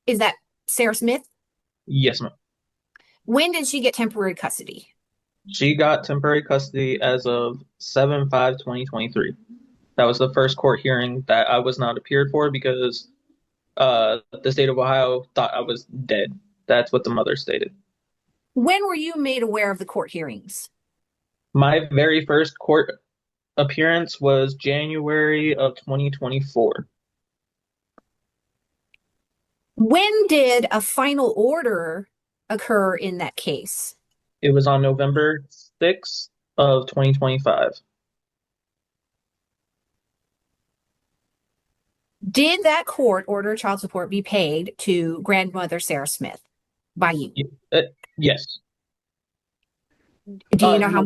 Is that Sarah Smith? Yes, ma'am. When did she get temporary custody? She got temporary custody as of 7/5/2023. That was the first court hearing that I was not appeared for because the state of Ohio thought I was dead. That's what the mother stated. When were you made aware of the court hearings? My very first court appearance was January of 2024. When did a final order occur in that case? It was on November 6th of 2025. Did that court order child support be paid to grandmother Sarah Smith by you? Uh, yes. Do you know No, how?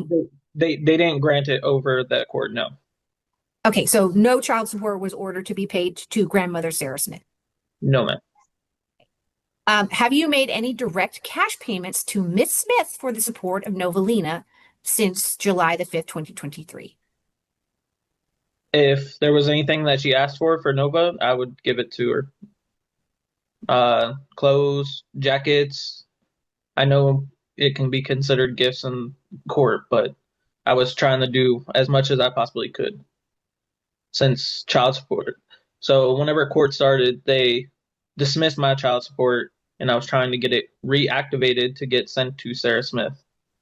they didn't grant it over that court. No, Okay, so no child support was ordered to be paid to grandmother Sarah Smith. no, man. Have you made any direct cash payments to Miss Smith for the support of Novalina since July the 5th, 2023? If there was anything that she asked for Nova, I would give it to her. Clothes, jackets. I know it can be considered gifts in court, but I was trying to do as much as I possibly could since child support. So whenever court started, they dismissed my child support, and I was trying to get it reactivated to get sent to Sarah Smith.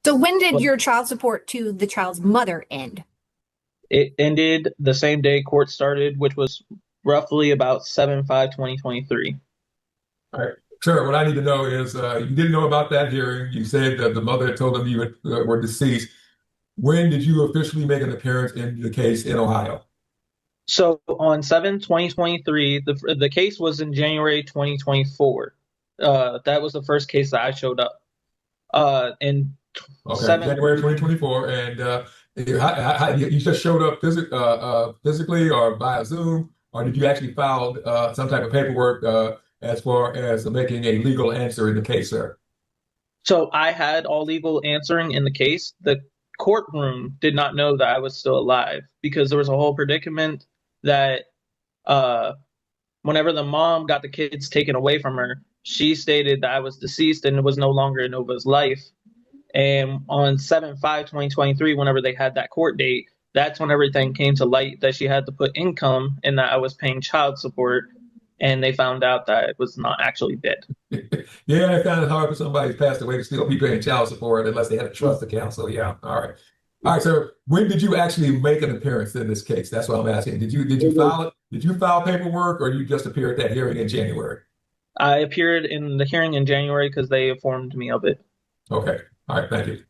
So when did But your child support to the child's mother end? it ended the same day court started, which was roughly about 7/5/2023. All right. Sure. What I need to know is you didn't know about that hearing. You said that the mother had told them you were deceased. When did you officially make an appearance in the case in Ohio? So on 7/2023, the case was in January 2024. That was the first case that I showed up. In Okay, 7, January 2024. And you just showed up physically or via Zoom, or did you actually file some type of paperwork as far as making a legal answer in the case, sir? so I had all legal answering in the case. The courtroom did not know that I was still alive because there was a whole predicament that uh, whenever the mom got the kids taken away from her, she stated that I was deceased and it was no longer in Nova's life. And on 7/5/2023, whenever they had that court date, that's when everything came to light that she had to put income and that I was paying child support. And they found out that it was not actually dead. Yeah, it's kind of hard for somebody who's passed away to still be paying child support unless they had a trust account. So yeah, all right. All right, sir. When did you actually make an appearance in this case? That's what I'm asking. Did you It was, file it? Did you file paperwork or you just appeared at that hearing in January? I appeared in the hearing in January because they informed me of it. Okay. All right, thank you.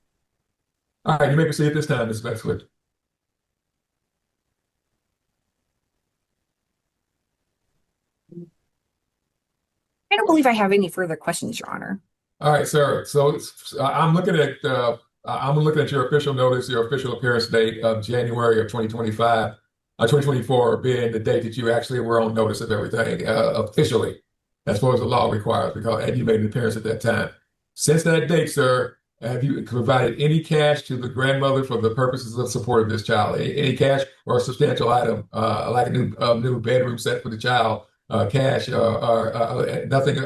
All right, you may proceed at this time, Ms. Bestwood. I don't believe I have any further questions, Your Honor. All right, sir. So I'm looking at your official notice, your official appearance date of January of 2025, 2024 being the date that you actually were on notice of everything officially, as far as the law requires, because and you made an appearance at that time. Since that date, sir, have you provided any cash to the grandmother for the purposes of support of this child? Any cash or a substantial item, like a new bedroom set for the child, cash or nothing,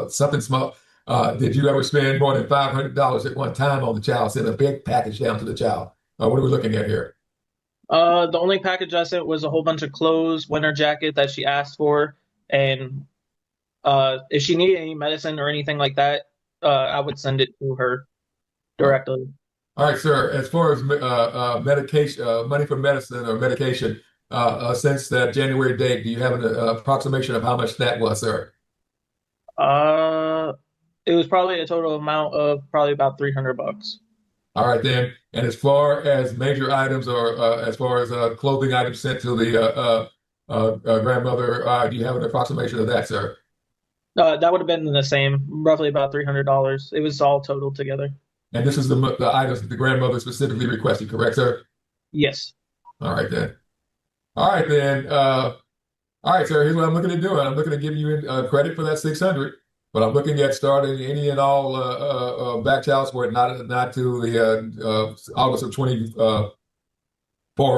something small? Did you ever spend more than $500 at one time on the child, send a big package down to the child? What are we looking at here? The only package I sent was a whole bunch of clothes, winter jacket that she asked for, and if she needed any medicine or anything like that, I would send it to her Uh, directly. All right, sir. As far as medication, money for medicine or medication, since that January date, do you have an approximation of how much that was, sir? Uh, it was probably a total amount of probably about $300. All right, then. And as far as major items or as far as clothing items sent to the grandmother, do you have an approximation of that, sir? That would have been the same, roughly about $300. It was all total together. And this is the items that the grandmother specifically requested, correct, sir? Yes. All right, then. All right, then. All right, sir. Here's what I'm looking to do. I'm looking to give you credit for that 600, but I'm looking at starting any and all back child support, not to the August of 24,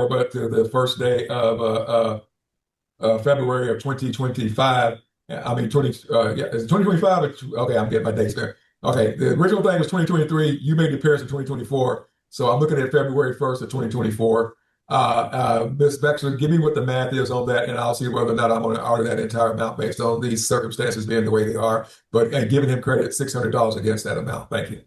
but to the first day of February of 2025. I mean, yeah, is it 2025? Okay, I'm getting my dates there. Okay, the original thing was 2023. You made the appearance in 2024. So I'm looking at February 1st of 2024. Ms. Bexler, give me what the math is on that, and I'll see whether or not I'm going to order that entire amount based on these circumstances being the way they are. But giving him credit, $600 against that amount. Thank you.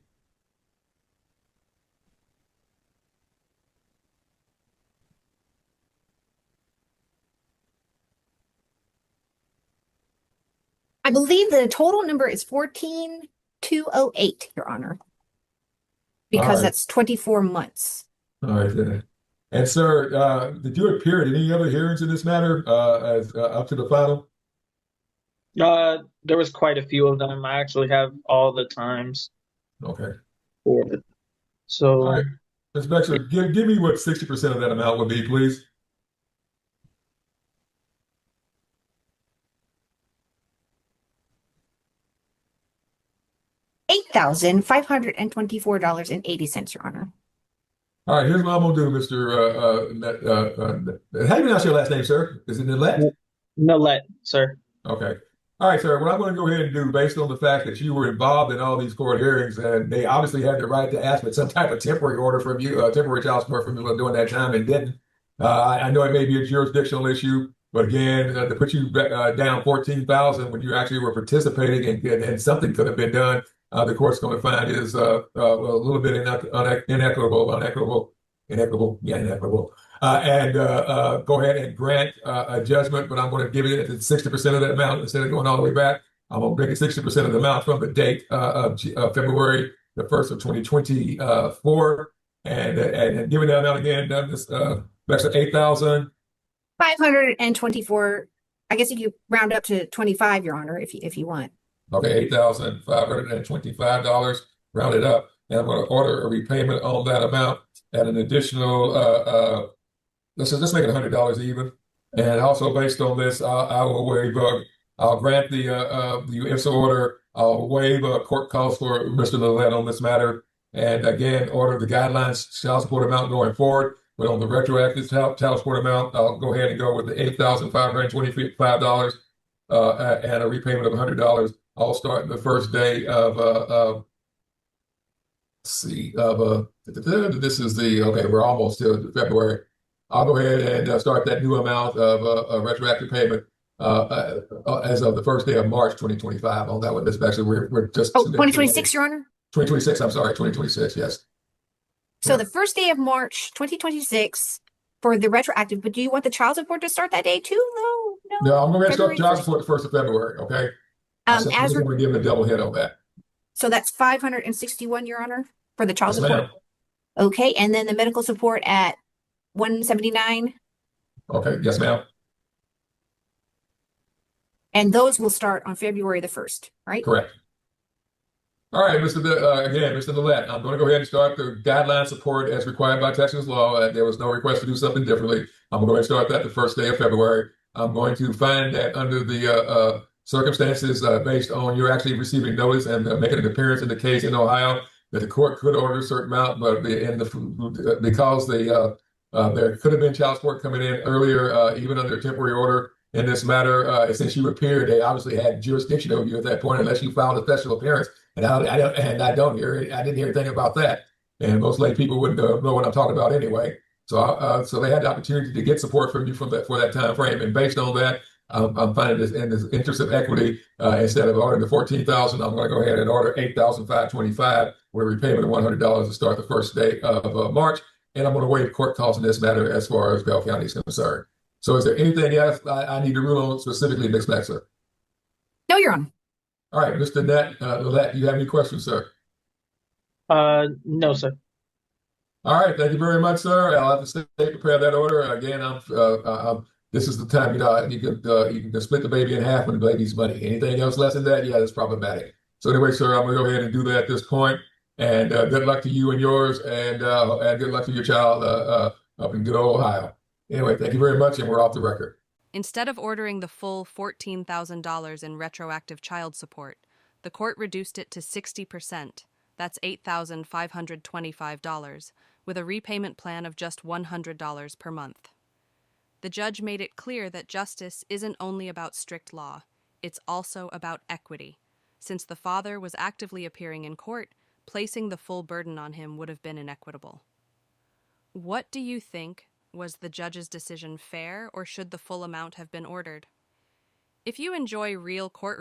I believe the total number is 14,208, Your Honor, because right. that's 24 months. All right, then. And sir, did you appear at any other hearings in this matter as up to the final? There was quite a few of them. I actually have all the times Okay. for it. All So right. Ms. Bexler, give me what 60% of that amount would be, please. $8,524.80, Your Honor. All right, here's what I'm gonna do, Mr. How do you pronounce your last name, sir? Is it Nillette? Nillette, sir. Okay. All right, sir. What I'm going to go ahead and do, based on the fact that you were involved in all these court hearings, and they obviously had the right to ask for some type of temporary order from you, temporary child support from you during that time, and didn't. I know it may be a jurisdictional issue, but again, to put you down 14,000 when you actually were participating and something could have been done, the court's going to find is a little bit inequitable. And go ahead and grant a judgment, but I'm going to give it 60% of that amount instead of going all the way back. I'm going to make it 60% of the amount from the date of February the 1st of 2024. And giving that amount again, this extra 8,000. 524. I guess you could round up to 25, Your Honor, if you want. Okay, $8,525 rounded up. And I'm going to order a repayment on that amount at an additional let's make it $100 even. And also based on this, I will waive, I'll grant the UIFSA order. I'll waive court costs for Mr. Nillette on this matter. And again, order the guidelines child support amount going forward. But on the retroactive child support amount, I'll go ahead and go with the $8,525 and a repayment of $100. I'll start the first day of this is okay, we're almost to February. I'll go ahead and start that new amount of a retroactive payment as of the first day of March 2025 on that one. Actually, we're just 2026, Your Honor? 2026, I'm sorry, 2026, yes. So the first day of March 2026 for the retroactive, but do you want the child support to start that day too? No, I'm going to start child support the 1st of February, okay? I'm going to give him a double hit on that. So that's 561, Your Honor, for the child Yes, support? ma'am. Okay, and then the medical support at 179? Okay, yes, ma'am. And those will start on February the 1st, right? Correct. All right, Mr. Nillette, I'm going to go ahead and start the guideline support as required by Texas law. There was no request to do something differently. I'm going to start that the first day of February. I'm going to find that under the circumstances based on you actually receiving notice and making an appearance in the case in Ohio, that the court could order a certain amount, but because there could have been child support coming in earlier, even under a temporary order in this matter, since you appeared, they obviously had jurisdiction over you at that point, unless you filed a special appearance. And I didn't hear anything about that. And most lay people wouldn't know what I'm talking about anyway. So they had the opportunity to get support from you for that time frame. And based on that, I'm finding this in the interest of equity, instead of ordering the 14,000, I'm going to go ahead and order 8,525 with a repayment of $100 to start the first day of March. And I'm going to waive court costs in this matter as far as Bell County is concerned. So is there anything else I need to rule on specifically, Ms. Bexler? No, Your Honor. All right, Mr. Nillette, do you have any questions, sir? No, sir. All right, thank you very much, sir. I'll have to stay prepare that order. Again, this is the time, you can split the baby in half when the baby's money. Anything else less than that, yeah, that's problematic. So anyway, sir, I'm going to go ahead and do that at this point. And good luck to you and yours, and good luck to your child up in good old Ohio. Anyway, thank you very much, and we're off the record. Instead of ordering the full $14,000 in retroactive child support, the court reduced it to 60%. That's $8,525, with a repayment plan of just $100 per month. The judge made it clear that justice isn't only about strict law. it's also about equity. Since the father was actively appearing in court, placing the full burden on him would have been inequitable. What do you think? Was the judge's decision fair, or should the full amount have been ordered? If you enjoy real courtroom